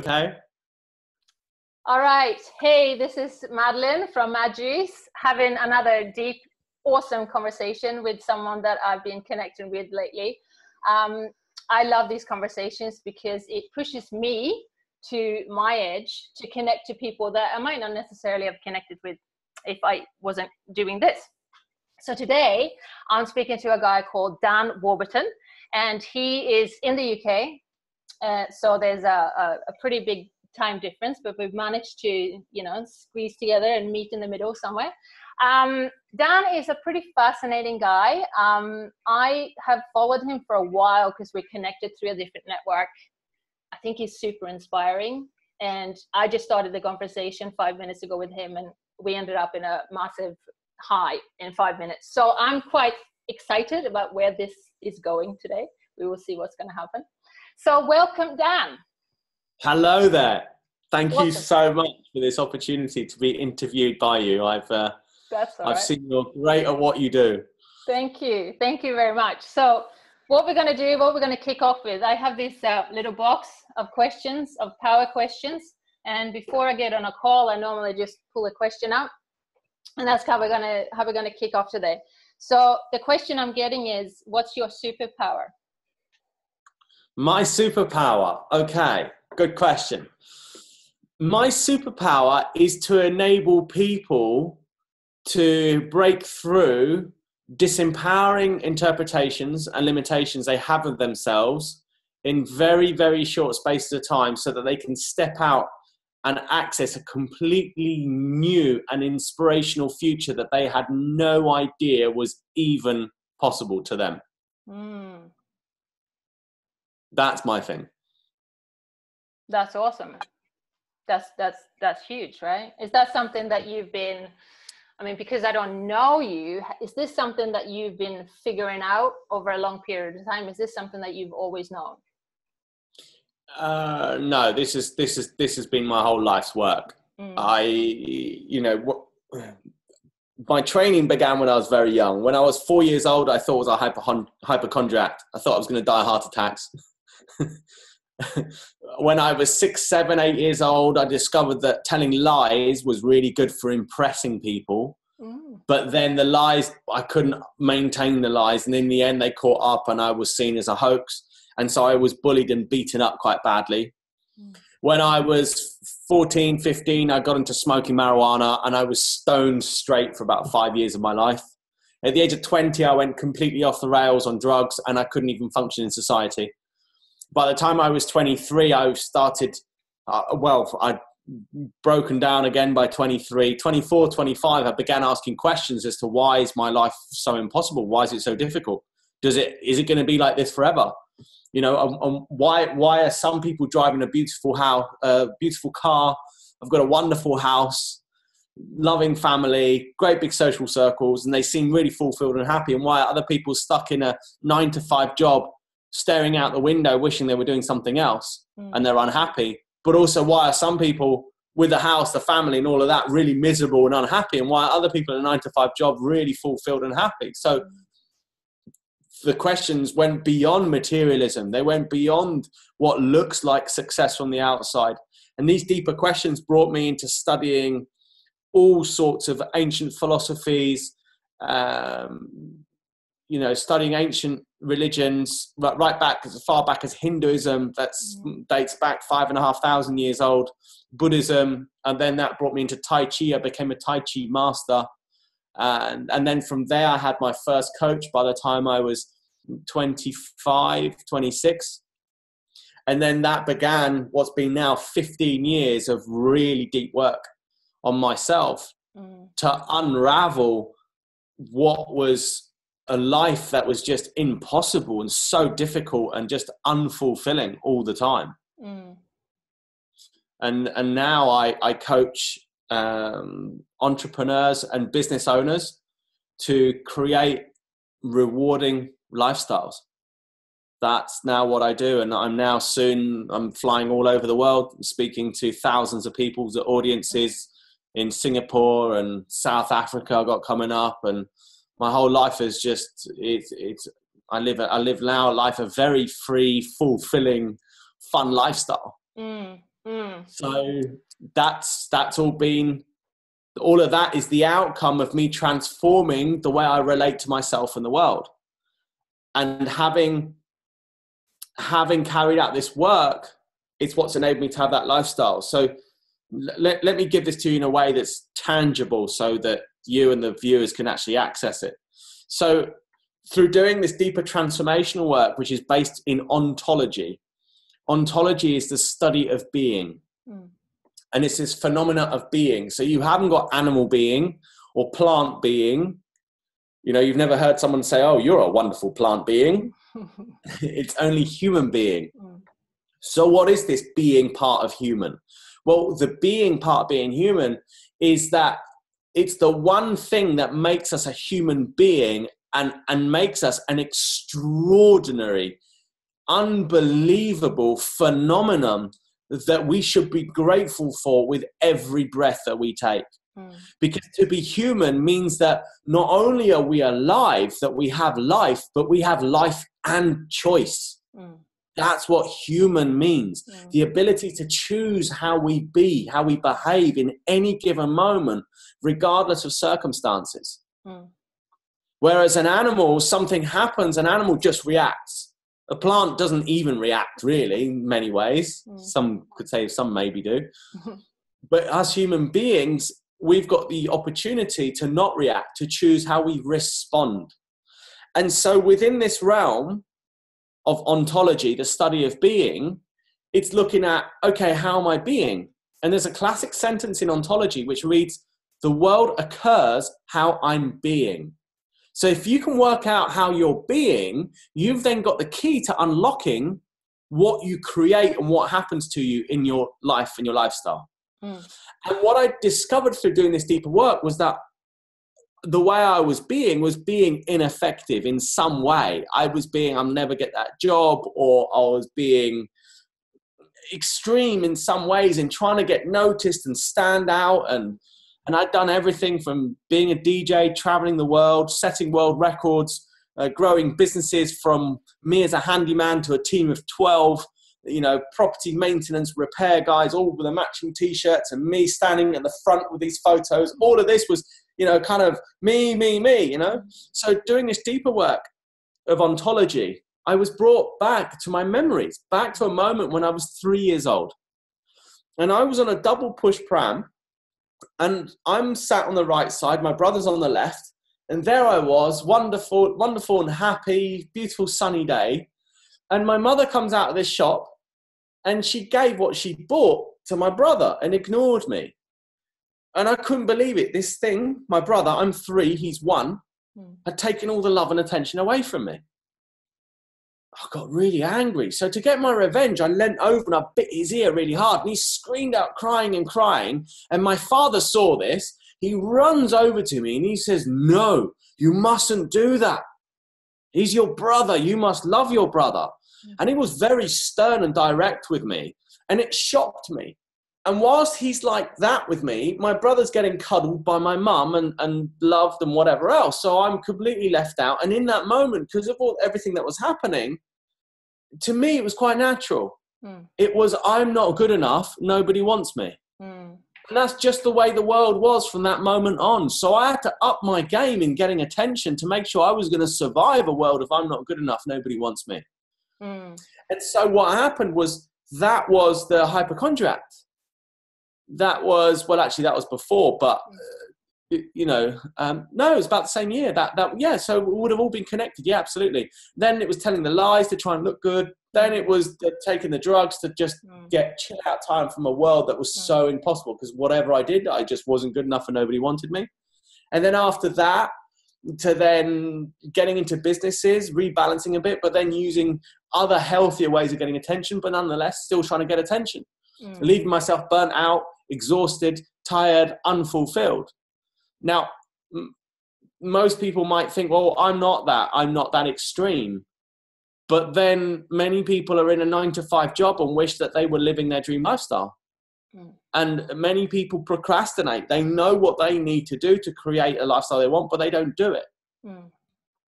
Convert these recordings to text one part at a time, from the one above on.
Okay. All right. Hey, this is Madelaine from Madjuice, having another deep, awesome conversation with someone that I've been connecting with lately. I love these conversations because it pushes me to my edge to connect to people that I might not necessarily have connected with if I wasn't doing this. So today I'm speaking to a guy called Dan Warburton, and he is in the UK. So there's a pretty big time difference, but we've managed to, squeeze together and meet in the middle somewhere. Dan is a pretty fascinating guy. I have followed him for a while because we're connected through a different network. I think he's super inspiring. And I just started the conversation 5 minutes ago with him, and we ended up in a massive high in 5 minutes. So I'm quite excited about where this is going today. We will see what's going to happen. So welcome, Dan. Hello there. Thank Welcome. you so much for this opportunity to be interviewed by you. I've seen you're great at what you do. Thank you. Thank you very much. So what we're going to kick off with, I have this little box of questions, of power questions. And before I get on a call, I normally just pull a question out. And that's how we're going to kick off today. So the question I'm getting is, what's your superpower? My superpower. Okay, good question. My superpower is to enable people to break through disempowering interpretations and limitations they have of themselves in very, very short spaces of time so that they can step out and access a completely new and inspirational future that they had no idea was even possible to them. That's my thing. That's awesome. That's huge, right? Is that something that you've been, because I don't know you, is this something that you've been figuring out over a long period of time? Is this something that you've always known? No, this has been my whole life's work. My training began when I was very young. When I was 4 years old, I thought I was a hypochondriac. I thought I was going to die of heart attacks. When I was 6, 7, 8 years old, I discovered that telling lies was really good for impressing people. But then the lies, I couldn't maintain the lies. And in the end, they caught up and I was seen as a hoax. And so I was bullied and beaten up quite badly. When I was 14, 15, I got into smoking marijuana and I was stoned straight for about 5 years of my life. At the age of 20, I went completely off the rails on drugs and I couldn't even function in society. By the time I was 23, I started, I'd broken down again by 23, 24, 25. I began asking questions as to why is my life so impossible? Why is it so difficult? Is it going to be like this forever? Why are some people driving a beautiful car? I've got a wonderful house, loving family, great big social circles, and they seem really fulfilled and happy. And why are other people stuck in a 9-to-5 job, staring out the window, wishing they were doing something else, and they're unhappy? But also, why are some people with the house, the family, and all of that really miserable and unhappy? And why are other people in a 9-to-5 job really fulfilled and happy? So the questions went beyond materialism. They went beyond what looks like success from the outside. And these deeper questions brought me into studying all sorts of ancient philosophies, studying ancient religions, right back as far back as Hinduism, dates back 5,500 years old, Buddhism, and then that brought me into Tai Chi. I became a Tai Chi master. And then from there, I had my first coach by the time I was 25, 26. And then that began what's been now 15 years of really deep work on myself to unravel what was a life that was just impossible and so difficult and just unfulfilling all the time. And now I coach entrepreneurs and business owners to create rewarding lifestyles. That's now what I do. And I'm flying all over the world, speaking to thousands of people's audiences in Singapore and South Africa. I got coming up, and my whole life is just, I live now a life of very free, fulfilling, fun lifestyle. So that's all of that is the outcome of me transforming the way I relate to myself and the world. And having carried out this work, it's what's enabled me to have that lifestyle. So let me give this to you in a way that's tangible so that you and the viewers can actually access it. So through doing this deeper transformational work, which is based in ontology, ontology is the study of being. And it's this phenomena of being. So you haven't got animal being or plant being. You know, you've never heard someone say, oh, you're a wonderful plant being. It's only human being. So what is this being part of human? Well, the being part of being human is that it's the one thing that makes us a human being and makes us an extraordinary, unbelievable phenomenon that we should be grateful for with every breath that we take. Because to be human means that not only are we alive, that we have life, but we have life and choice. That's what human means. The ability to choose how we be, how we behave in any given moment, regardless of circumstances. Whereas an animal, something happens, an animal just reacts. A plant doesn't even react, really, in many ways. Some could say some maybe do. But as human beings, we've got the opportunity to not react, to choose how we respond. And so within this realm of ontology, the study of being, it's looking at, okay, how am I being? And there's a classic sentence in ontology which reads, the world occurs how I'm being. So if you can work out how you're being, you've then got the key to unlocking what you create and what happens to you in your life and your lifestyle. And what I discovered through doing this deeper work was that the way I was being ineffective in some way. I was being, I'll never get that job, or I was being extreme in some ways in trying to get noticed and stand out. And I'd done everything from being a DJ, traveling the world, setting world records, growing businesses from me as a handyman to a team of 12, you know, property maintenance, repair guys, all with the matching t-shirts, and me standing at the front with these photos. All of this was, you know, kind of me, you know. So doing this deeper work of ontology, I was brought back to my memories, back to a moment when I was 3 years old. And I was on a double push pram, and I'm sat on the right side, my brother's on the left, and there I was, wonderful and happy, beautiful sunny day. And my mother comes out of this shop and she gave what she bought to my brother and ignored me. And I couldn't believe it. This thing, my brother, I'm 3, he's 1, had taken all the love and attention away from me. I got really angry. So to get my revenge, I leant over and I bit his ear really hard. And he screamed out crying. And my father saw this. He runs over to me and he says, no, you mustn't do that. He's your brother. You must love your brother. And he was very stern and direct with me. And it shocked me. And whilst he's like that with me, my brother's getting cuddled by my mum and loved and whatever else. So I'm completely left out. And in that moment, because of everything that was happening, to me, it was quite natural. It was, I'm not good enough. Nobody wants me. And that's just the way the world was from that moment on. So I had to up my game in getting attention to make sure I was going to survive a world of I'm not good enough. Nobody wants me. And so what happened was that was the hypochondriac. That was, well, actually that was before, but you know, no, it was about the same year yeah. So it would have all been connected. Yeah, absolutely. Then it was telling the lies to try and look good. Then it was taking the drugs to just get chill out time from a world that was so impossible, because whatever I did, I just wasn't good enough and nobody wanted me. And then after that, to then getting into businesses, rebalancing a bit, but then using other healthier ways of getting attention, but nonetheless still trying to get attention. Leaving myself burnt out, exhausted, tired, unfulfilled. Now, most people might think, well, I'm not that extreme. But then many people are in a 9-to-5 job and wish that they were living their dream lifestyle. And many people procrastinate. They know what they need to do to create a lifestyle they want, but they don't do it.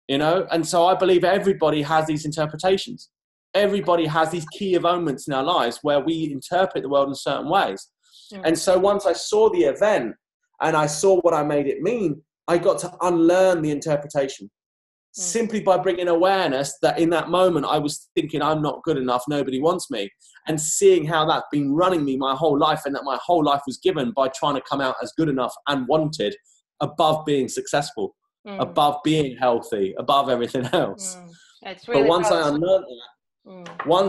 You know? And so I believe everybody has these interpretations. everybody has these key moments in our lives where we interpret the world in certain ways. And so once I saw the event and I saw what I made it mean, I got to unlearn the interpretation simply by bringing awareness that in that moment I was thinking I'm not good enough, nobody wants me, and seeing how that's been running me my whole life, and that my whole life was given by trying to come out as good enough and wanted above being successful, above being healthy, above everything else. It's really but once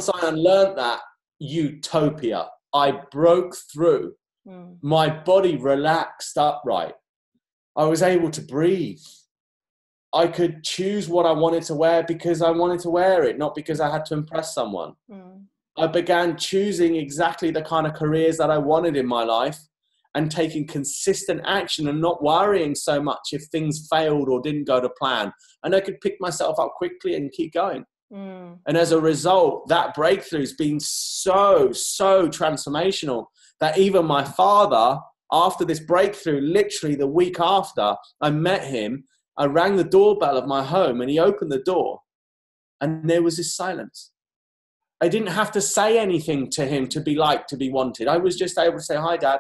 I unlearned that utopia, I broke through. My body relaxed upright. I was able to breathe. I could choose what I wanted to wear because I wanted to wear it, not because I had to impress someone. I began choosing exactly the kind of careers that I wanted in my life and taking consistent action and not worrying so much if things failed or didn't go to plan. And I could pick myself up quickly and keep going. And as a result, that breakthrough has been so transformational that even my father, after this breakthrough, literally the week after I met him, I rang the doorbell of my home and he opened the door and there was this silence. I didn't have to say anything to him to be liked, to be wanted. I was just able to say, "Hi, Dad."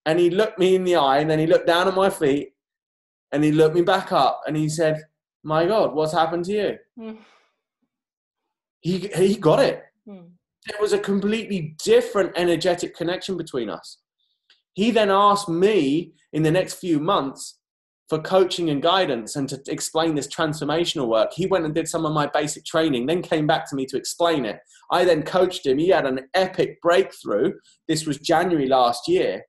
And he looked me in the eye and then he looked down at my feet and he looked me back up and he said, "My God, what's happened to you?" He got it. There was a completely different energetic connection between us. He then asked me in the next few months for coaching and guidance and to explain this transformational work. He went and did some of my basic training, then came back to me to explain it. I then coached him. He had an epic breakthrough. This was January last year.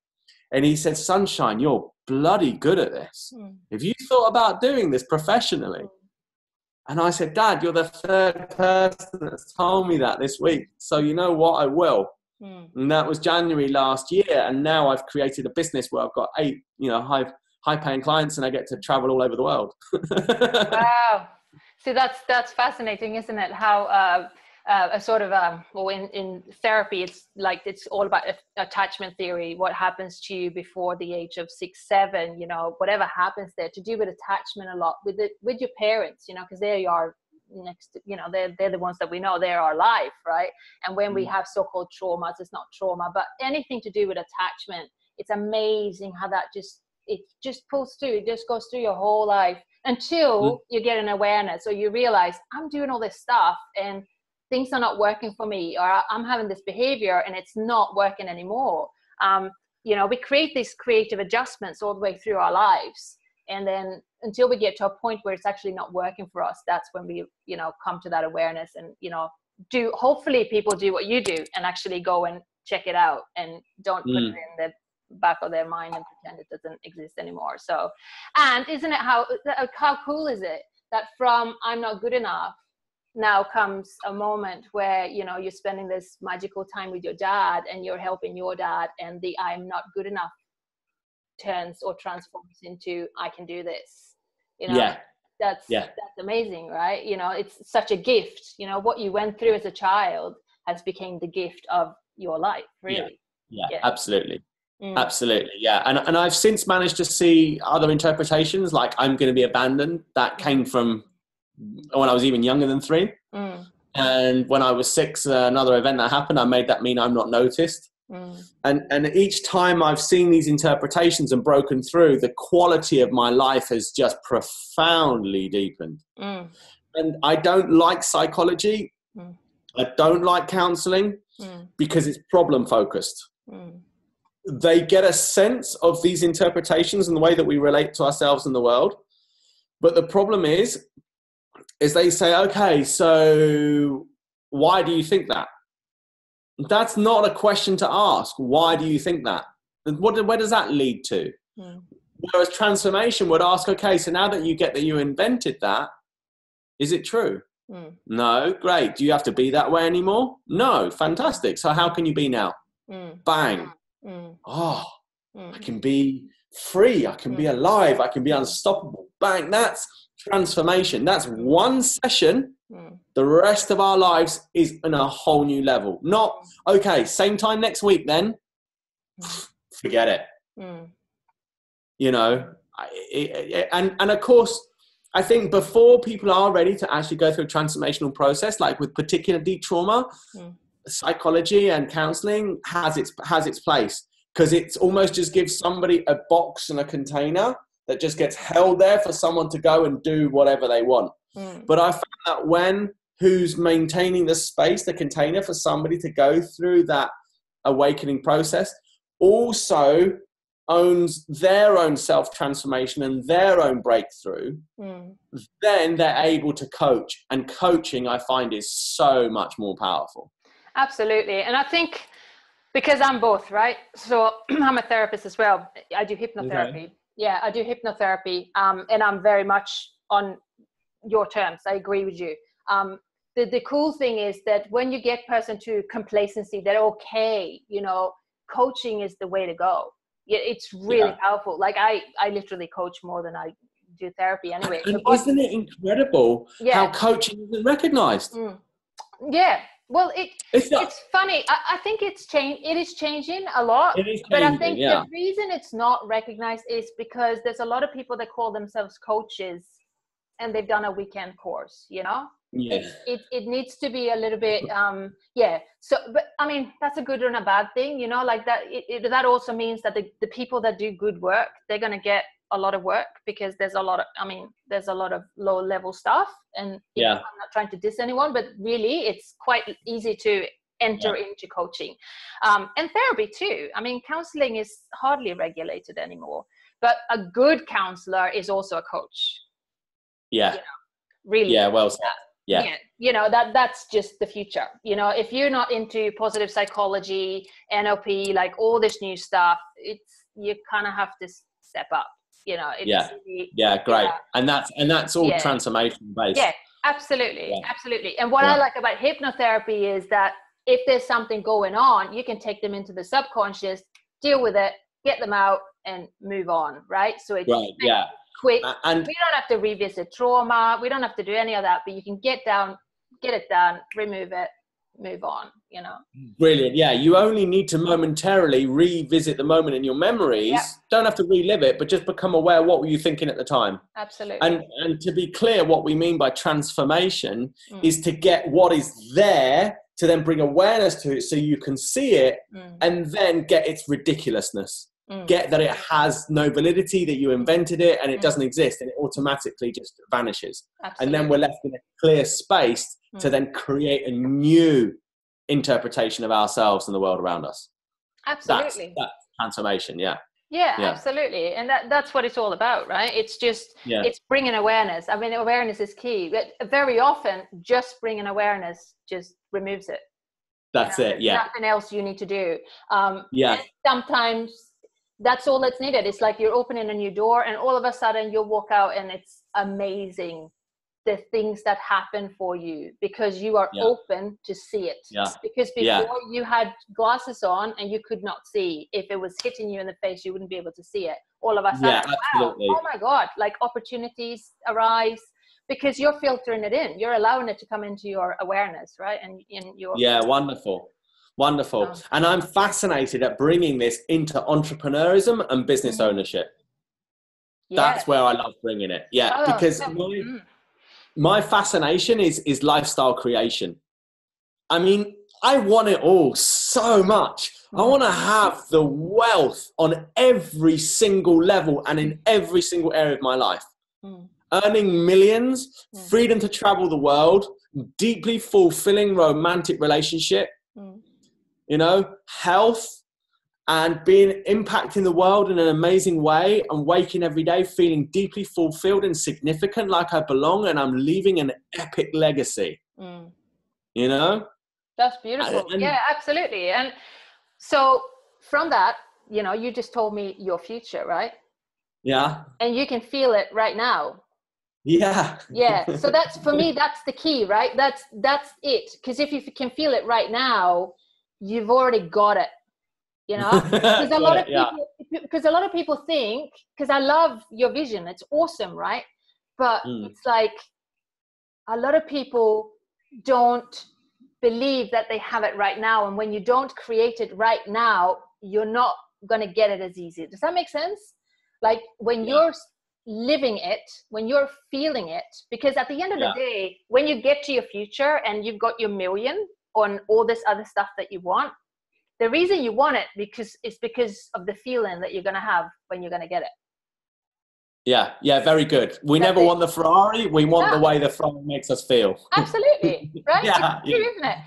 And he said, "Sunshine, you're bloody good at this. Have you thought about doing this professionally?" And I said, "Dad, you're the third person that's told me that this week. So you know what, I will." And that was January last year. And now I've created a business where I've got 8, high-paying clients and I get to travel all over the world. Wow. See, that's fascinating, isn't it? How in therapy, it's all about attachment theory. What happens to you before the age of 6, 7, whatever happens there, to do with attachment a lot with your parents, because they are next, they're the ones that we know, they're our life, right? And when we have so-called traumas, it's not trauma, but anything to do with attachment, it's amazing how that it just pulls through. It just goes through your whole life until you get an awareness, or you realize, I'm doing all this stuff and things are not working for me, or I'm having this behavior and it's not working anymore. We create these creative adjustments all the way through our lives. And then until we get to a point where it's actually not working for us, that's when we, come to that awareness and, hopefully people do what you do and actually go and check it out and don't put it in the back of their mind and pretend it doesn't exist anymore. So, and isn't it how cool is it that from I'm not good enough now comes a moment where you're spending this magical time with your dad and you're helping your dad, and the I'm not good enough turns or transforms into I can do this. That's amazing, right? It's such a gift. What you went through as a child has become the gift of your life, really. Yeah. Absolutely. Absolutely, yeah. And I've since managed to see other interpretations, like I'm going to be abandoned. That came from when I was even younger than 3. And when I was 6, another event that happened, I made that mean I'm not noticed. And each time I've seen these interpretations and broken through, the quality of my life has just profoundly deepened. And I don't like psychology. I don't like counseling because it's problem focused. They get a sense of these interpretations and the way that we relate to ourselves and the world. But the problem is they say, "Okay, so why do you think that?" That's not a question to ask. Why do you think that? Where does that lead to? Whereas transformation would ask, "Okay, so now that you get that you invented that, is it true?" No, great. Do you have to be that way anymore? No, fantastic. So how can you be now? Bang. I can be free. I can be alive. I can be unstoppable. Bang. That's transformation. That's one session. The rest of our lives is on a whole new level. Not, okay, same time next week then. Forget it. And of course, I think before people are ready to actually go through a transformational process, like with particular deep trauma, psychology and counseling has its place, because it's almost just gives somebody a box and a container that just gets held there for someone to go and do whatever they want. But I found that who's maintaining the space, the container for somebody to go through that awakening process, also owns their own self-transformation and their own breakthrough, then they're able to coach. And coaching, I find, is so much more powerful. Absolutely. And I think because I'm both, right? So I'm a therapist as well. I do hypnotherapy. Okay. Yeah, I do hypnotherapy. And I'm very much on your terms. I agree with you. The cool thing is that when you get person to complacency, they're okay, you know, coaching is the way to go. It's really powerful. Like I literally coach more than I do therapy anyway. And isn't it incredible how coaching isn't recognized? Yeah. Well, it's funny. I think it is changing a lot. It is changing, but I think the reason it's not recognized is because there's a lot of people that call themselves coaches and they've done a weekend course, you know? Yeah. It needs to be a little bit, So, but I mean, that's a good and a bad thing, you know, like that. That also means that the people that do good work, they're going to get a lot of work, because there's a lot of low level stuff. And I'm not trying to diss anyone, but really it's quite easy to enter into coaching, and therapy too. I mean, counseling is hardly regulated anymore, but a good counselor is also a coach. Yeah. You know, really. Yeah. Well said. Yeah. You know, that's just the future. You know, if you're not into positive psychology, NLP, like all this new stuff, you kind of have to step up, you know. Great. And that's all transformation based. Yeah, absolutely. Absolutely. And what I like about hypnotherapy is that if there's something going on, you can take them into the subconscious, deal with it, get them out and move on. Right. So it's quick. And we don't have to revisit trauma. We don't have to do any of that, but you can get it done, remove it, move on, you know. Brilliant. Yeah. You only need to momentarily revisit the moment in your memories. Yep. Don't have to relive it, but just become aware. What were you thinking at the time? Absolutely. And to be clear, what we mean by transformation is to get what is there, to then bring awareness to it so you can see it, and then get its ridiculousness. Get that it has no validity, that you invented it and it doesn't exist, and it automatically just vanishes. Absolutely. And then we're left in a clear space to then create a new interpretation of ourselves and the world around us. Absolutely. That's transformation. Yeah, absolutely. And that's what it's all about, right? It's just, it's bringing awareness. I mean, awareness is key, but very often just bringing awareness just removes it. That's it. Yeah. Nothing else you need to do. And sometimes that's all that's needed. It's like you're opening a new door and all of a sudden you'll walk out and it's amazing, the things that happen for you, because you are open to see it. Because before you had glasses on and you could not see. If it was hitting you in the face, you wouldn't be able to see it. All of a sudden, wow, oh my God, like opportunities arise because you're filtering it in. You're allowing it to come into your awareness, right? And in your Wonderful. And I'm fascinated at bringing this into entrepreneurism and business ownership. That's where I love bringing it. Because my fascination is lifestyle creation. I mean, I want it all so much. I want to have the wealth on every single level and in every single area of my life. Earning millions, freedom to travel the world, deeply fulfilling romantic relationship, you know, health, and impacting the world in an amazing way, and waking every day feeling deeply fulfilled and significant, like I belong, and I'm leaving an epic legacy. You know? That's beautiful. Yeah, absolutely. And so from that, you know, you just told me your future, right? Yeah. And you can feel it right now. Yeah. So that's, for me, that's the key, right? That's it. Because if you can feel it right now, you've already got it, you know. Because a lot of people think, because I love your vision, it's awesome, right? But it's like a lot of people don't believe that they have it right now, and when you don't create it right now, you're not going to get it as easy. Does that make sense? Like when you're living it, when you're feeling it, because at the end of the day, when you get to your future and you've got your million on all this other stuff that you want, the reason you want it is because of the feeling that you're going to have when you're going to get it. Yeah, very good. We never want the Ferrari. We want the way the Ferrari makes us feel. Absolutely, right? It's true, isn't it?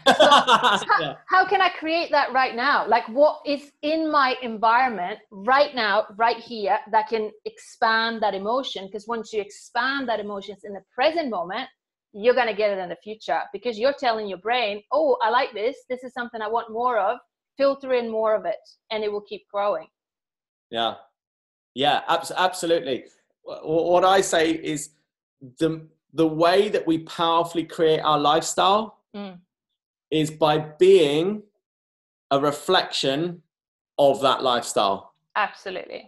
So how can I create that right now? Like, what is in my environment right now, right here, that can expand that emotion? Because once you expand that emotion in the present moment, you're going to get it in the future, because you're telling your brain, oh, I like this. This is something I want more of. Filter in more of it, and it will keep growing. Yeah, absolutely. What I say is the way that we powerfully create our lifestyle is by being a reflection of that lifestyle. Absolutely.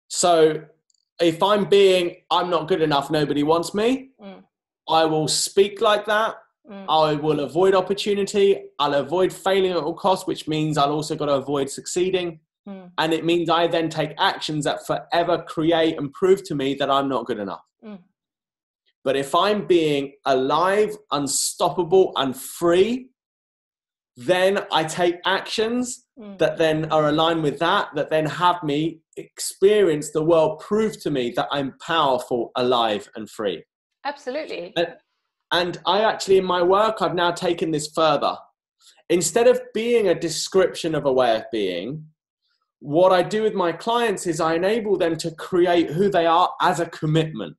So if I'm not good enough, nobody wants me, I will speak like that. I will avoid opportunity. I'll avoid failing at all costs, which means I'll also got to avoid succeeding. And it means I then take actions that forever create and prove to me that I'm not good enough. But if I'm being alive, unstoppable, and free, then I take actions that then are aligned with that then have me experience the world, prove to me that I'm powerful, alive, and free. Absolutely. And I actually, in my work, I've now taken this further. Instead of being a description of a way of being, what I do with my clients is I enable them to create who they are as a commitment.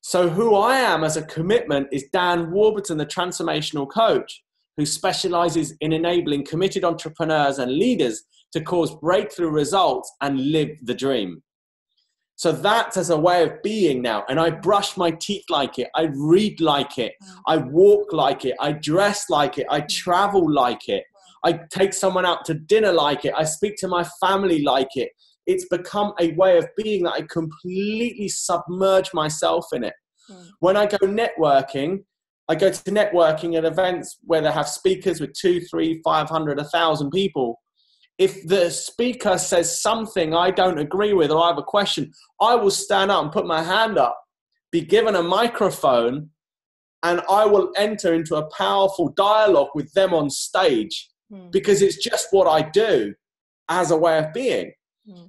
So who I am as a commitment is Dan Warburton, the transformational coach, who specializes in enabling committed entrepreneurs and leaders to cause breakthrough results and live the dream. So that's as a way of being now. And I brush my teeth like it. I read like it. I walk like it. I dress like it. I travel like it. I take someone out to dinner like it. I speak to my family like it. It's become a way of being that I completely submerge myself in it. When I go networking, I go to networking at events where they have speakers with 200, 300, 500, 1,000 people. If the speaker says something I don't agree with or I have a question, I will stand up and put my hand up, be given a microphone, and I will enter into a powerful dialogue with them on stage because it's just what I do as a way of being.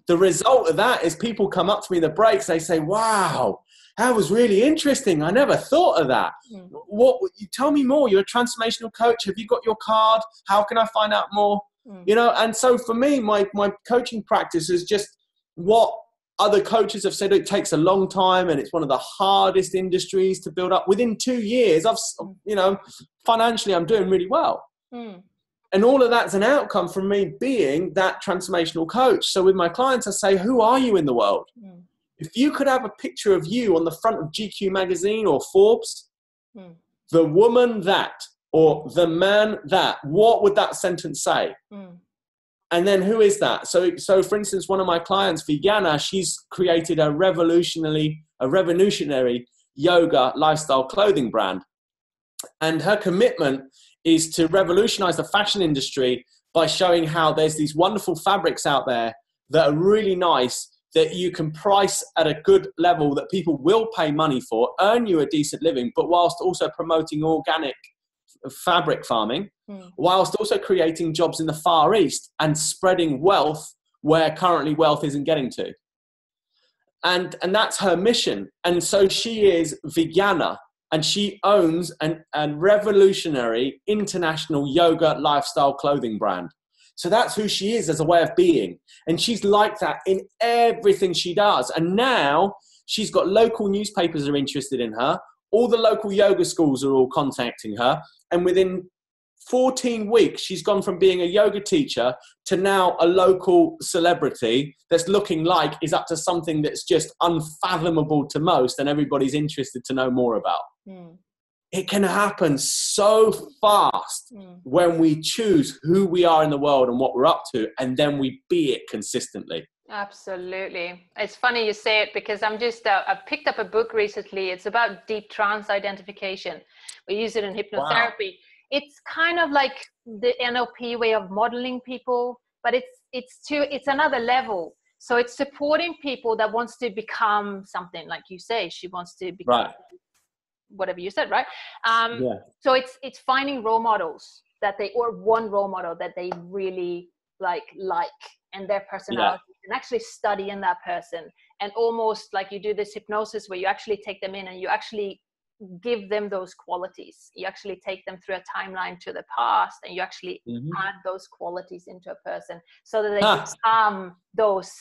The result of that is people come up to me in the breaks, they say, wow, that was really interesting. I never thought of that. You tell me more. You're a transformational coach. Have you got your card? How can I find out more? You know, and so for me, my coaching practice is just what other coaches have said. It takes a long time and it's one of the hardest industries to build up. Within 2 years, financially, I'm doing really well. And all of that's an outcome from me being that transformational coach. So with my clients, I say, who are you in the world? If you could have a picture of you on the front of GQ magazine or Forbes, the woman that, or the man that, what would that sentence say? And then who is that? So for instance, one of my clients, Viviana, she's created a revolutionary yoga lifestyle clothing brand. And her commitment is to revolutionize the fashion industry by showing how there's these wonderful fabrics out there that are really nice, that you can price at a good level that people will pay money for, earn you a decent living, but whilst also promoting organic fabric farming, whilst also creating jobs in the Far East and spreading wealth where currently wealth isn't getting to. And that's her mission. And so she is Viviana, and she owns a revolutionary international yoga lifestyle clothing brand. So that's who she is as a way of being. And she's like that in everything she does. And now she's got local newspapers are interested in her. All the local yoga schools are all contacting her. And within 14 weeks, she's gone from being a yoga teacher to now a local celebrity that's looking like is up to something that's just unfathomable to most and everybody's interested to know more about. It can happen so fast when we choose who we are in the world and what we're up to, and then we be it consistently. Absolutely. It's funny you say it because I picked up a book recently. It's about deep trance identification. We use it in hypnotherapy. Wow. It's kind of like the NLP way of modeling people, but it's another level So it's supporting people that wants to become something, like you say, she wants to become whatever you said, right? So it's finding role models or one role model that they really like and their personality, and actually study in that person, and almost like you do this hypnosis where you actually take them in and you actually give them those qualities. You actually take them through a timeline to the past, and you actually add those qualities into a person so that they become those,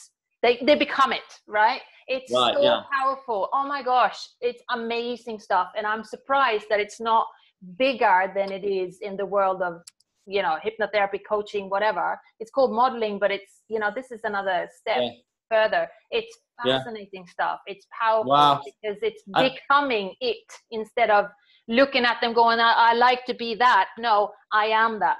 they become it, right? It's so powerful. Oh my gosh, it's amazing stuff. And I'm surprised that it's not bigger than it is in the world of, you know, hypnotherapy, coaching, whatever. It's called modeling, but it's, you know, this is another step further. It's fascinating stuff. It's powerful because it's becoming it, instead of looking at them going, I like to be that. No, I am that.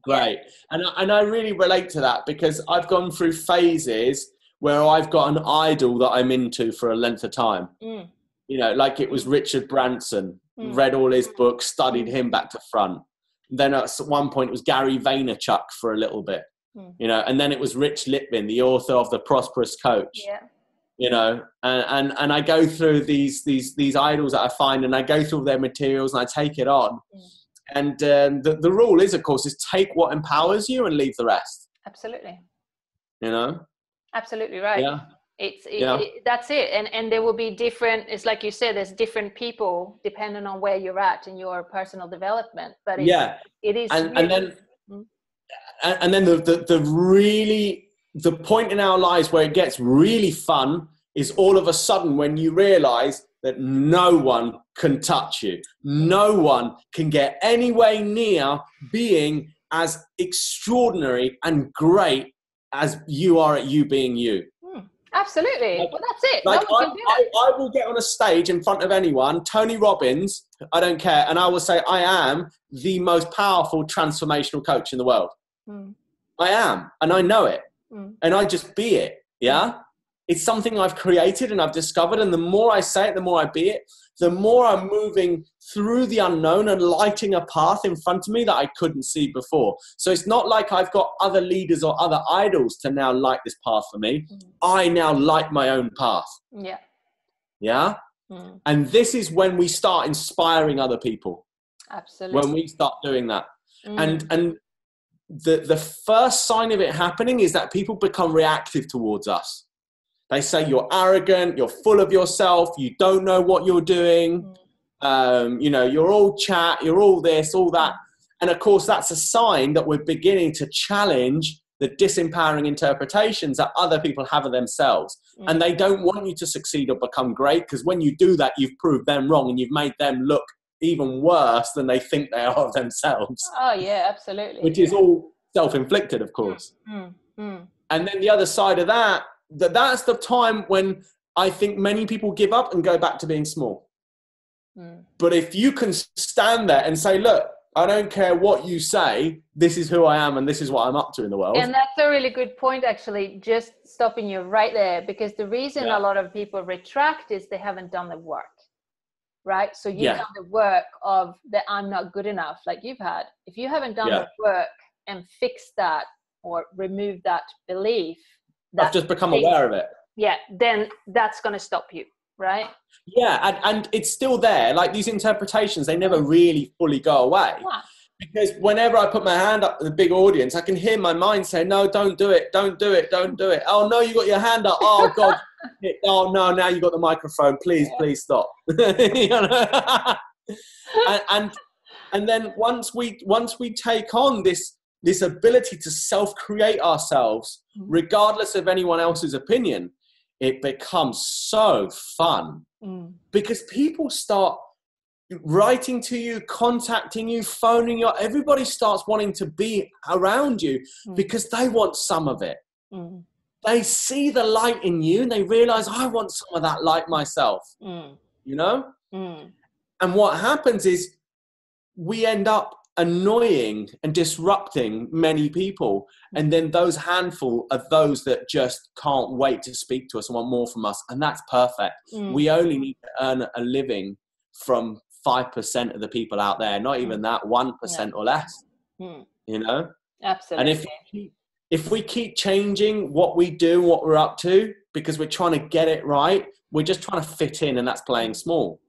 Great. And I really relate to that, because I've gone through phases where I've got an idol that I'm into for a length of time. You know, like it was Richard Branson, read all his books, studied him back to front. Then at one point it was Gary Vaynerchuk for a little bit, you know, and then it was Rich Litvin, the author of The Prosperous Coach. You know, and I go through these idols that I find, and I go through their materials and I take it on. And the rule is, of course, is take what empowers you and leave the rest. Absolutely. You know? Absolutely right. That's it. And there will be different, it's like you said, there's different people depending on where you're at in your personal development. But it is and then the point in our lives where it gets really fun is all of a sudden when you realize that no one can touch you. No one can get anywhere near being as extraordinary and great as you are at you being you. Absolutely. Well, that's it. Like I will get on a stage in front of anyone, Tony Robbins, I don't care, and I will say I am the most powerful transformational coach in the world. I am, and I know it, and I just be it. It's something I've created and I've discovered, and the more I say it, the more I be it, the more I'm moving through the unknown and lighting a path in front of me that I couldn't see before. So it's not like I've got other leaders or other idols to now light this path for me. I now light my own path. And this is when we start inspiring other people. Absolutely. When we start doing that. And the first sign of it happening is that people become reactive towards us. They say you're arrogant, you're full of yourself, you don't know what you're doing, you know, you're all chat, you're all this, all that. And of course, that's a sign that we're beginning to challenge the disempowering interpretations that other people have of themselves. And they don't want you to succeed or become great, because when you do that, you've proved them wrong and you've made them look even worse than they think they are of themselves. Oh, yeah, absolutely. Which is all self-inflicted, of course. And then the other side of that's the time when I think many people give up and go back to being small. But if you can stand there and say, look, I don't care what you say, this is who I am and this is what I'm up to in the world. And that's a really good point, actually, just stopping you right there, because the reason a lot of people retract is they haven't done the work, right? So you've done the work of that I'm not good enough, like you've had. If you haven't done the work and fixed that or removed that belief, I've just become aware of it. Then that's going to stop you, right? And it's still there. Like these interpretations, they never really fully go away. Because whenever I put my hand up in the big audience, I can hear my mind say, no, don't do it, don't do it, don't do it. Oh, no, you got your hand up. Oh, God. Oh, no, now you got the microphone. Please, please stop. You know? and then once we take on this ability to self-create ourselves, regardless of anyone else's opinion, it becomes so fun because people start writing to you, contacting you, phoning you. Everybody starts wanting to be around you because they want some of it. They see the light in you and they realize, I want some of that light myself, you know? And what happens is we end up annoying and disrupting many people, and then those handful are those that just can't wait to speak to us and want more from us, and that's perfect. We only need to earn a living from 5% of the people out there, not even that, 1% or less. You know? Absolutely. And if we keep changing what we do, what we're up to, because we're trying to get it right, we're just trying to fit in, and that's playing small.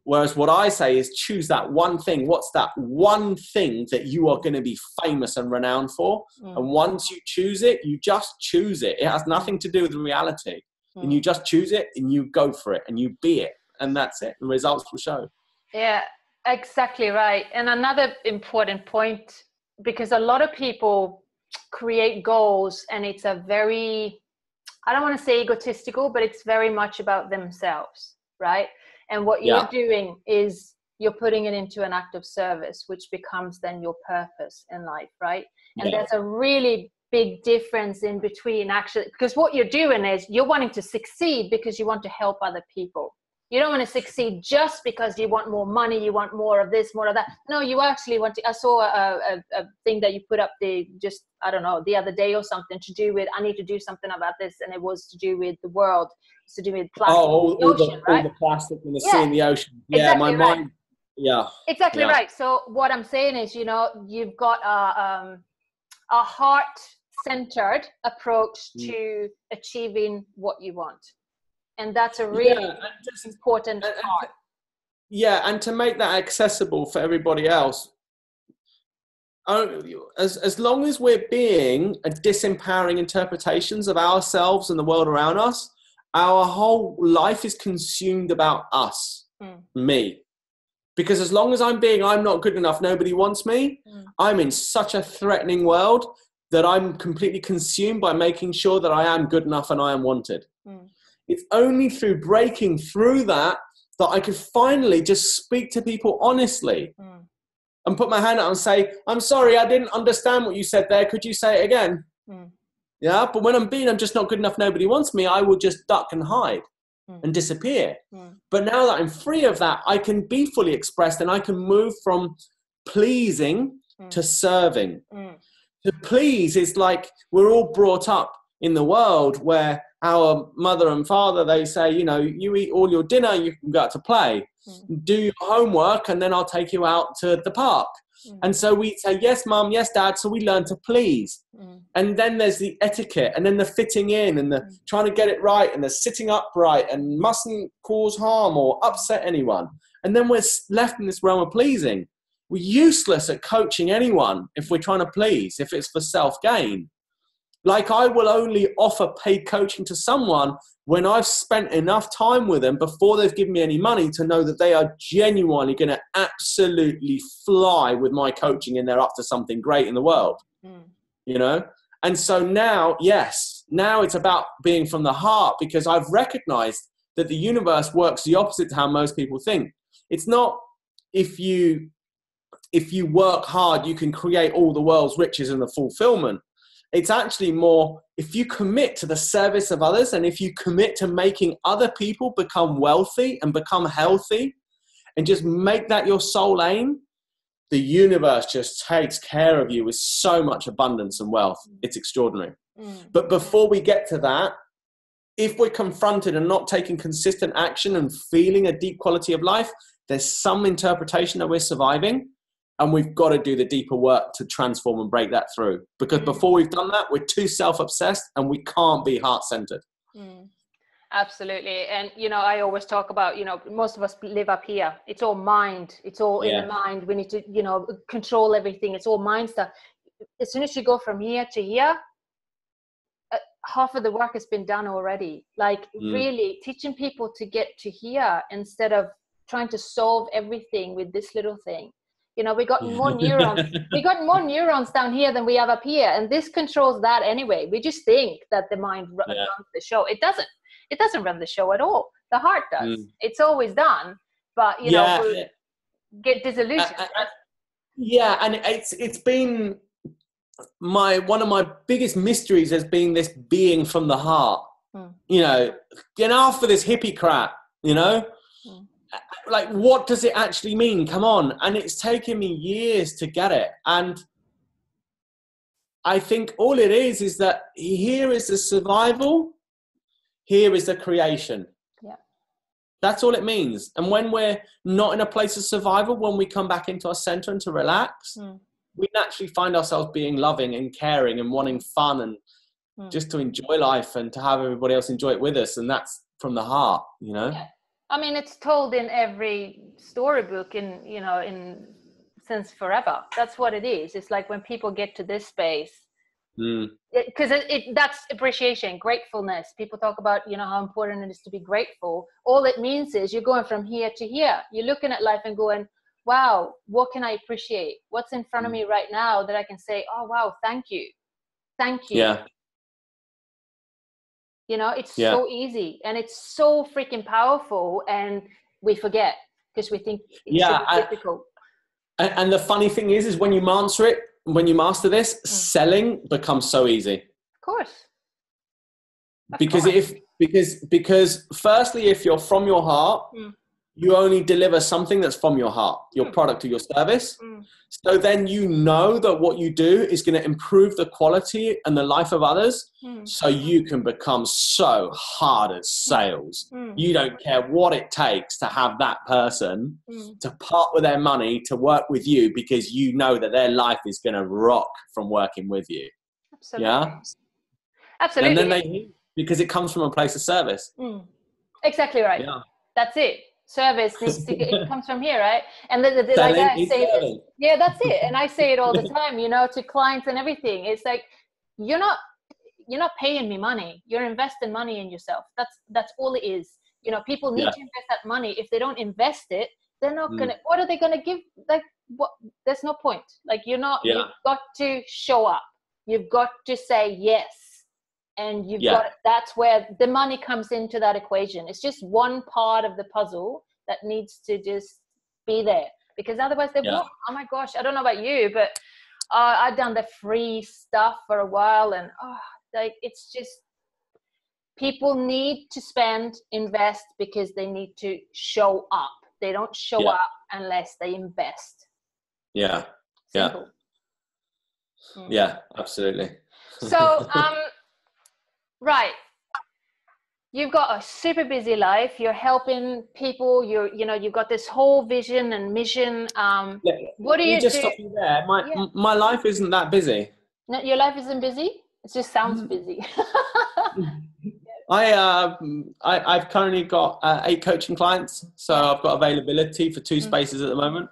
Whereas what I say is choose that one thing. What's that one thing that you are going to be famous and renowned for? And once you choose it, you just choose it. It has nothing to do with reality. And you just choose it and you go for it and you be it. And that's it. The results will show. Yeah, exactly right. And another important point, because a lot of people create goals and it's a very, I don't want to say egotistical, but it's very much about themselves, right? And what you're doing is you're putting it into an act of service, which becomes then your purpose in life, right? And there's a really big difference in between, actually, because what you're doing is you're wanting to succeed because you want to help other people. You don't want to succeed just because you want more money, you want more of this, more of that. No, you actually want to. I saw a thing that you put up the other day or something to do with, I need to do something about this, and it was to do with the world. It's to do with plastic in the ocean, right? All the plastic in the sea and the ocean. Yeah, exactly my mind. Yeah. Exactly right. So what I'm saying is, you've got a heart-centered approach to achieving what you want. And that's a really important part. And to make that accessible for everybody else, as long as we're being a disempowering interpretations of ourselves and the world around us, our whole life is consumed about us, me. Because as long as I'm not good enough, nobody wants me, I'm in such a threatening world that I'm completely consumed by making sure that I am good enough and I am wanted. It's only through breaking through that I could finally just speak to people honestly and put my hand out and say, I'm sorry, I didn't understand what you said there. Could you say it again? Yeah, but when I'm just not good enough, nobody wants me, I will just duck and hide and disappear. But now that I'm free of that, I can be fully expressed and I can move from pleasing to serving. To please is like we're all brought up in the world where our mother and father, they say, you eat all your dinner, you can go out to play. Do your homework, and then I'll take you out to the park. And so we say, yes, mum, yes, dad. So we learn to please. And then there's the etiquette, and then the fitting in, and the trying to get it right, and the sitting upright, and mustn't cause harm or upset anyone. And then we're left in this realm of pleasing. We're useless at coaching anyone if we're trying to please, if it's for self-gain. Like, I will only offer paid coaching to someone when I've spent enough time with them before they've given me any money to know that they are genuinely going to absolutely fly with my coaching and they're up to something great in the world, And so now, now it's about being from the heart, because I've recognized that the universe works the opposite to how most people think. It's not if you work hard, you can create all the world's riches and the fulfillment. It's actually more if you commit to the service of others, and if you commit to making other people become wealthy and become healthy and just make that your sole aim, the universe just takes care of you with so much abundance and wealth. It's extraordinary. But before we get to that, if we're confronted and not taking consistent action and feeling a deep quality of life, there's some interpretation that we're surviving. And we've got to do the deeper work to transform and break that through. Because before we've done that, we're too self-obsessed and we can't be heart-centered. Absolutely. And, I always talk about, most of us live up here. It's all mind. It's all in the mind. We need to, control everything. It's all mind stuff. As soon as you go from here to here, half of the work has been done already. Like really teaching people to get to here instead of trying to solve everything with this little thing. We got more neurons. We got more neurons down here than we have up here, and this controls that anyway. We just think that the mind runs the show. It doesn't. It doesn't run the show at all. The heart does. It's always done, but we get disillusioned. And it's been one of my biggest mysteries has been this being from the heart. Get off of this hippie crap. Like, what does it actually mean? Come on. And it's taken me years to get it. And I think all it is that here is the survival, here is the creation. Yeah. That's all it means. And when we're not in a place of survival, when we come back into our center and to relax, we naturally find ourselves being loving and caring and wanting fun and just to enjoy life and to have everybody else enjoy it with us. And that's from the heart, you know? Yeah. I mean, it's told in every storybook since forever. That's what it is. It's like when people get to this space, because that's appreciation, gratefulness. People talk about, how important it is to be grateful. All it means is you're going from here to here. You're looking at life and going, wow, what can I appreciate? What's in front of me right now that I can say, oh, wow, thank you. Thank you. Yeah. It's so easy and it's so freaking powerful, and we forget because we think it's difficult. And the funny thing is when you master this, selling becomes so easy. Of course. Because firstly, if you're from your heart, you only deliver something that's from your heart, your product or your service. So then you know that what you do is going to improve the quality and the life of others. So you can become so hard at sales. You don't care what it takes to have that person to part with their money to work with you, because you know that their life is going to rock from working with you. Absolutely. Yeah. Absolutely. And then because it comes from a place of service. Exactly right. Yeah. That's it. Service it comes from here, right? And like I say this, that's it. And I say it all the time, to clients and everything. It's like, you're not paying me money. You're investing money in yourself. That's all it is. People need to invest that money. If they don't invest it, they're not gonna. What are they gonna give? Like, what? There's no point. Like, you're not. You've got to show up. You've got to say yes. And that's where the money comes into that equation. It's just one part of the puzzle that needs to just be there, because otherwise they won't. Oh my gosh, I don't know about you, but I've done the free stuff for a while, and it's just, people need to invest because they need to show up. They don't show up unless they invest. Yeah. Simple. Yeah, absolutely. So, right. You've got a super busy life. You're helping people. You've got this whole vision and mission. What do you just do? Stop you there. My life isn't that busy. No, your life isn't busy? It just sounds busy. I've currently got 8 coaching clients, so I've got availability for 2 spaces at the moment.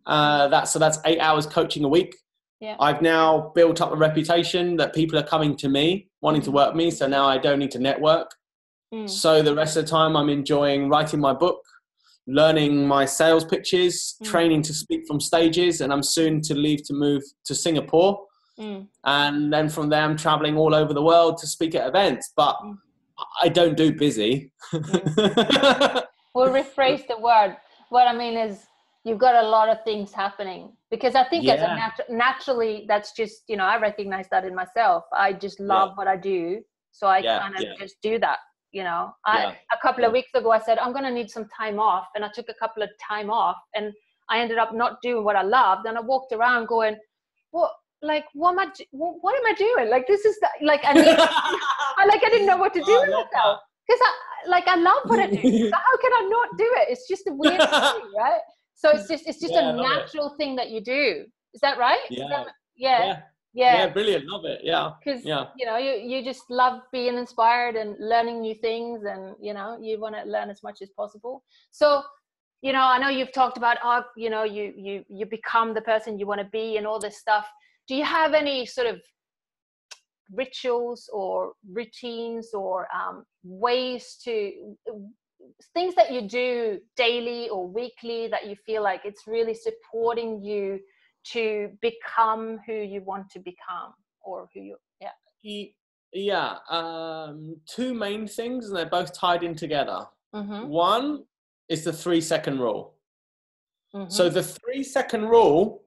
That's 8 hours coaching a week. Yeah. I've now built up a reputation that people are coming to me wanting to work with me, so now I don't need to network. So the rest of the time I'm enjoying writing my book, learning my sales pitches, training to speak from stages, and I'm soon to leave to move to Singapore. And then from there I'm traveling all over the world to speak at events, but I don't do busy. We'll rephrase the word. What I mean is, you've got a lot of things happening, because I think as a naturally, that's just, I recognize that in myself. I just love what I do. So I kind of just do that. A couple of weeks ago, I said, I'm going to need some time off. And I took a couple of time off, and I ended up not doing what I loved. And I walked around going, what am I doing? Like, this is I didn't know what to do with myself. Because I love what I do. So how can I not do it? It's just a weird thing, right? So it's just a natural thing that you do. Is that right? Yeah, brilliant. Love it. Yeah. Because, you just love being inspired and learning new things, and, you want to learn as much as possible. So, I know you've talked about, you become the person you want to be and all this stuff. Do you have any sort of rituals or routines or things that you do daily or weekly that you feel like it's really supporting you to become who you want to become, or who you 2 main things, and they're both tied in together. One is the 3-second rule. So the 3-second rule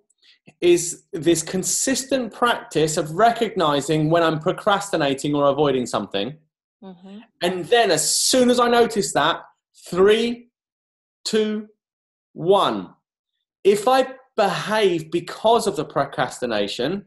is this consistent practice of recognizing when I'm procrastinating or avoiding something. And then as soon as I notice that, 3, 2, 1. If I behave because of the procrastination,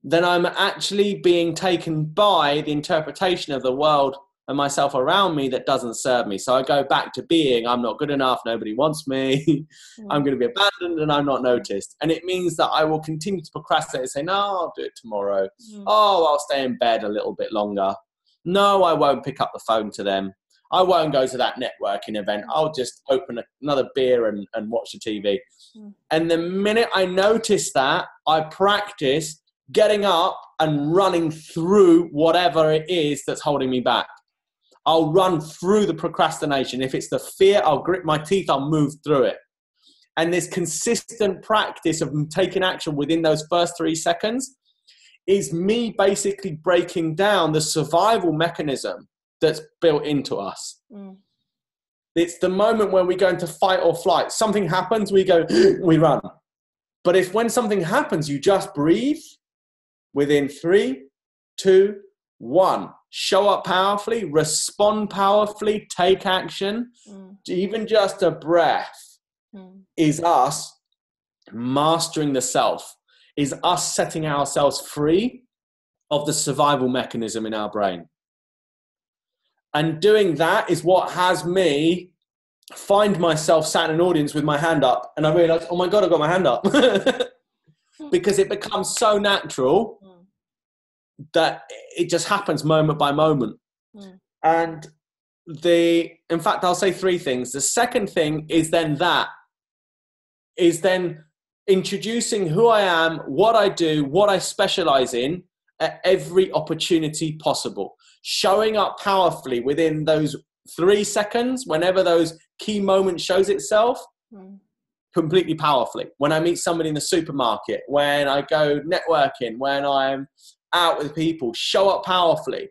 then I'm actually being taken by the interpretation of the world and myself around me that doesn't serve me. So I go back to being, I'm not good enough, nobody wants me, I'm going to be abandoned and I'm not noticed. And it means that I will continue to procrastinate and say, no, I'll do it tomorrow. Oh, I'll stay in bed a little bit longer. No, I won't pick up the phone to them. I won't go to that networking event. I'll just open another beer and watch the TV. And the minute I notice that, I practice getting up and running through whatever it is that's holding me back. I'll run through the procrastination. If it's the fear, I'll grit my teeth, I'll move through it. And this consistent practice of taking action within those first 3 seconds is me basically breaking down the survival mechanism that's built into us. It's the moment when we go into fight or flight. Something happens, we go, we run. But if when something happens, you just breathe, within 3, 2, 1, show up powerfully, respond powerfully, take action. Even just a breath is us mastering the self, is us setting ourselves free of the survival mechanism in our brain. And doing that is what has me find myself sat in an audience with my hand up, and I realize, oh my God, I've got my hand up. Because it becomes so natural that it just happens moment by moment. And in fact, I'll say 3 things. The second thing is then introducing who I am, what I do, what I specialize in at every opportunity possible. Showing up powerfully within those 3 seconds, whenever those key moment shows itself, completely powerfully. When I meet somebody in the supermarket, when I go networking, when I'm out with people, show up powerfully.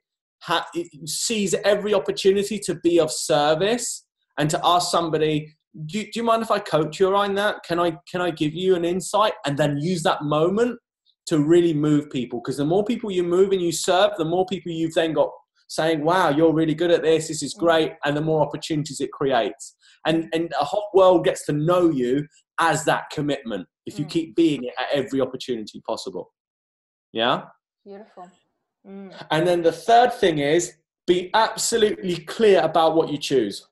Seize every opportunity to be of service and to ask somebody, do you mind if I coach you around that? Can I give you an insight? And then use that moment to really move people. Because the more people you move and you serve, the more people you've then got saying, wow, you're really good at this is great, and the more opportunities it creates. And a whole world gets to know you as that commitment if you keep being it at every opportunity possible. Yeah? Beautiful. And then the third thing is, be absolutely clear about what you choose.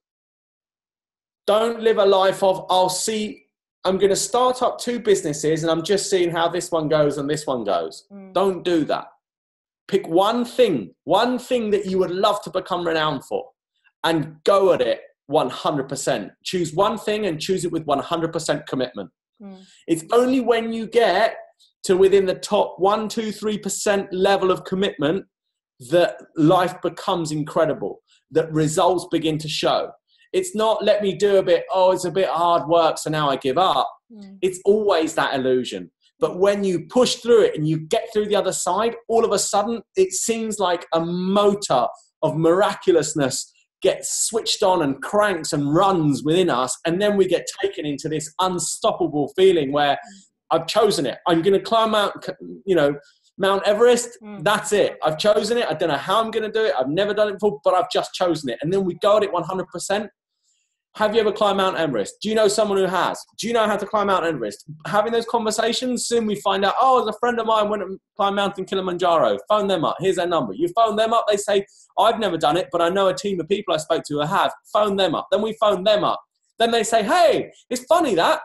Don't live a life of, I'm going to start up 2 businesses and I'm just seeing how this one goes and this one goes. Don't do that. Pick one thing that you would love to become renowned for, and go at it 100%. Choose one thing and choose it with 100% commitment. It's only when you get to within the top 1, 2, 3% level of commitment that life becomes incredible, that results begin to show. It's not, let me do a bit, it's a bit hard work, so now I give up. It's always that illusion. But when you push through it and you get through the other side, all of a sudden, it seems like a motor of miraculousness gets switched on and cranks and runs within us. And then we get taken into this unstoppable feeling where I've chosen it. I'm going to climb Mount Everest. That's it. I've chosen it. I don't know how I'm going to do it. I've never done it before, but I've just chosen it. And then we go at it 100%. Have you ever climbed Mount Everest? Do you know someone who has? Do you know how to climb Mount Everest? Having those conversations, soon we find out, there's a friend of mine went and climbed Mountain Kilimanjaro. Phone them up. Here's their number. You phone them up. They say, I've never done it, but I know a team of people I spoke to who have. Phone them up. Then we phone them up. Then they say, hey, it's funny that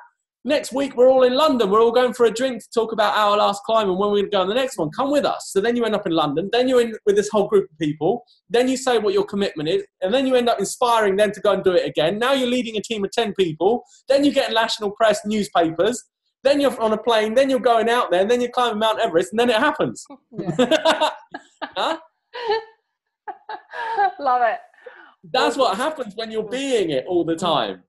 next week we're all in London. We're all going for a drink to talk about our last climb and when we're going to go on the next one. Come with us. So then you end up in London. Then you're in with this whole group of people. Then you say what your commitment is. And then you end up inspiring them to go and do it again. Now you're leading a team of 10 people. Then you get national press, newspapers. Then you're on a plane. Then you're going out there. And then you're climbing Mount Everest. And then it happens. Huh? Love it. That's what happens when you're being it all the time.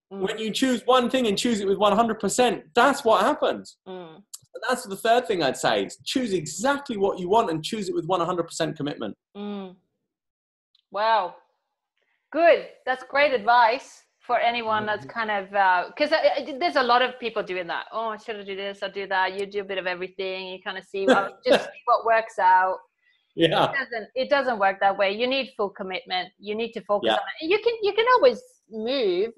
When you choose one thing and choose it with 100%, that's what happens. And that's the third thing I'd say. Is choose exactly what you want and choose it with 100% commitment. Wow. Good. That's great advice for anyone that's kind of, because there's a lot of people doing that. I should do this, I'll do that. You do a bit of everything. You kind of see what works out. Yeah. It doesn't work that way. You need full commitment. You need to focus on it. You can always move,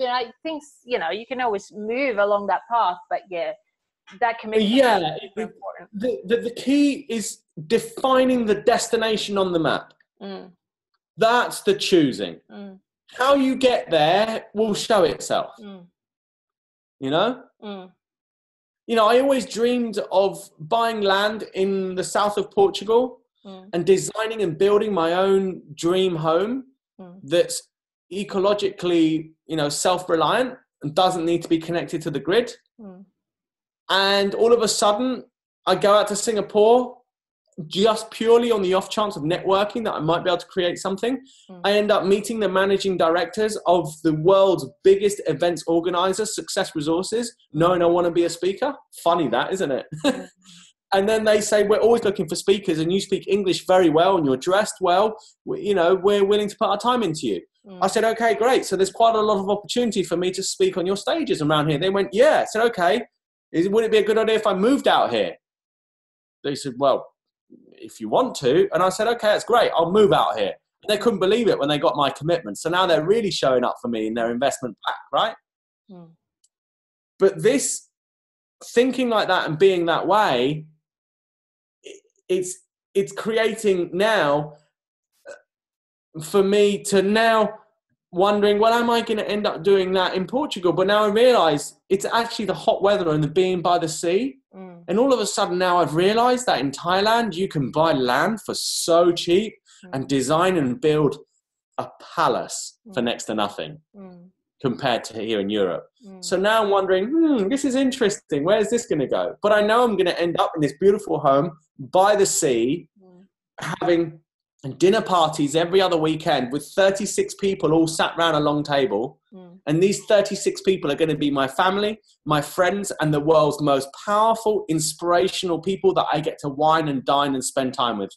things, you can always move along that path, but that commitment is important. The key is defining the destination on the map. That's the choosing. How you get there will show itself. You know? You know, I always dreamed of buying land in the south of Portugal and designing and building my own dream home that's ecologically, you know, self-reliant and doesn't need to be connected to the grid. And all of a sudden, I go out to Singapore just purely on the off chance of networking that I might be able to create something. I end up meeting the managing directors of the world's biggest events organizers, Success Resources, knowing I want to be a speaker. Funny that, isn't it? And then they say, we're always looking for speakers and you speak English very well and you're dressed well. You know, we're willing to put our time into you. I said, okay, great. So there's quite a lot of opportunity for me to speak on your stages around here. They went, yeah. I said, okay. Would it be a good idea if I moved out here? They said, well, if you want to. And I said, okay, that's great. I'll move out here. And they couldn't believe it when they got my commitment. So now they're really showing up for me in their investment back, right? But this thinking like that and being that way, it's creating now for me to now wondering, well, am I going to end up doing that in Portugal? But now I realize it's actually the hot weather and the being by the sea. And all of a sudden now I've realized that in Thailand, you can buy land for so cheap and design and build a palace for next to nothing compared to here in Europe. So now I'm wondering, this is interesting. Where's this going to go? But I know I'm going to end up in this beautiful home by the sea, having dinner parties every other weekend with 36 people all sat around a long table. And these 36 people are going to be my family, my friends, and the world's most powerful, inspirational people that I get to wine and dine and spend time with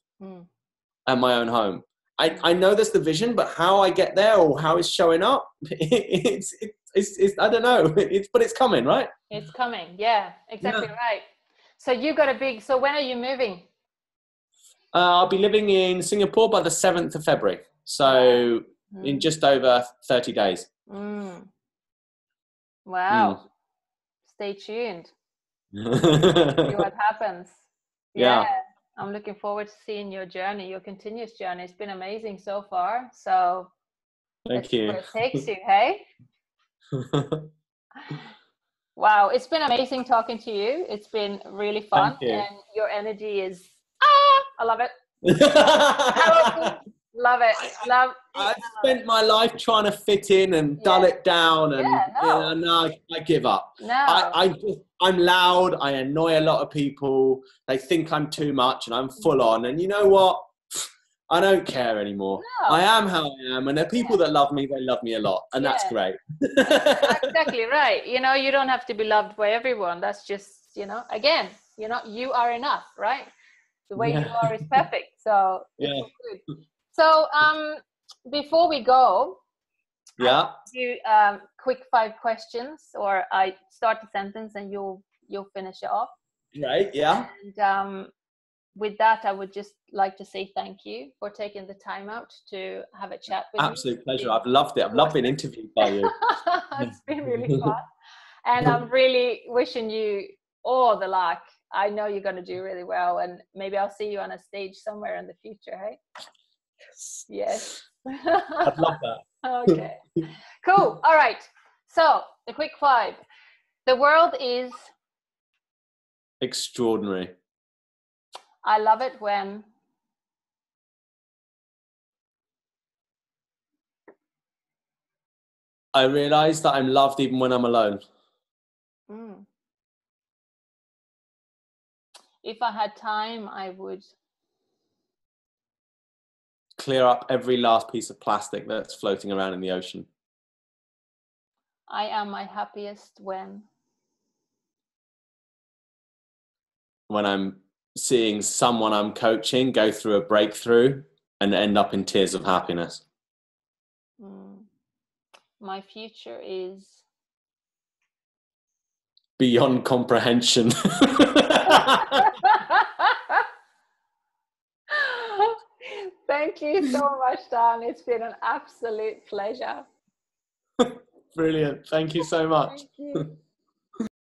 at my own home. I know that's the vision, but how I get there or how it's showing up, it's I don't know. But it's coming, right? It's coming. Yeah, exactly right. So you got a big, so when are you moving? I'll be living in Singapore by the 7th of February. So in just over 30 days. Wow. Stay tuned. See what happens. Yeah. I'm looking forward to seeing your journey, your continuous journey. It's been amazing so far. So thank you. Where it takes you, hey? Wow. It's been amazing talking to you. It's been really fun. And your energy is, I love it. Love it. I spent my life trying to fit in and dull it down, and now I give up. I'm loud. I annoy a lot of people. They think I'm too much, and I'm full on. And you know what? I don't care anymore. I am how I am, and the people that love me, they love me a lot, and that's great. Exactly right. You know, you don't have to be loved by everyone. That's just, you know, again, you know, you are enough, right? The way you are is perfect. So it's good. So before we go, I do quick 5 questions, or I start the sentence and you'll finish it off. Right. Yeah. And with that, I would just like to say thank you for taking the time out to have a chat with me. Absolute pleasure. I've loved it. I've loved being interviewed by you. It's been really fun. And I'm really wishing you all the luck. I know you're going to do really well. And maybe I'll see you on a stage somewhere in the future, hey? Yes. I'd love that. Okay. Cool. All right. So, the quick 5. The world is... extraordinary. I love it when... I realize that I'm loved even when I'm alone. If I had time, I would... clear up every last piece of plastic that's floating around in the ocean. I am my happiest when I'm seeing someone I'm coaching go through a breakthrough and end up in tears of happiness. My future is beyond comprehension. Thank you so much, Dan. It's been an absolute pleasure. Brilliant. Thank you so much. Thank you.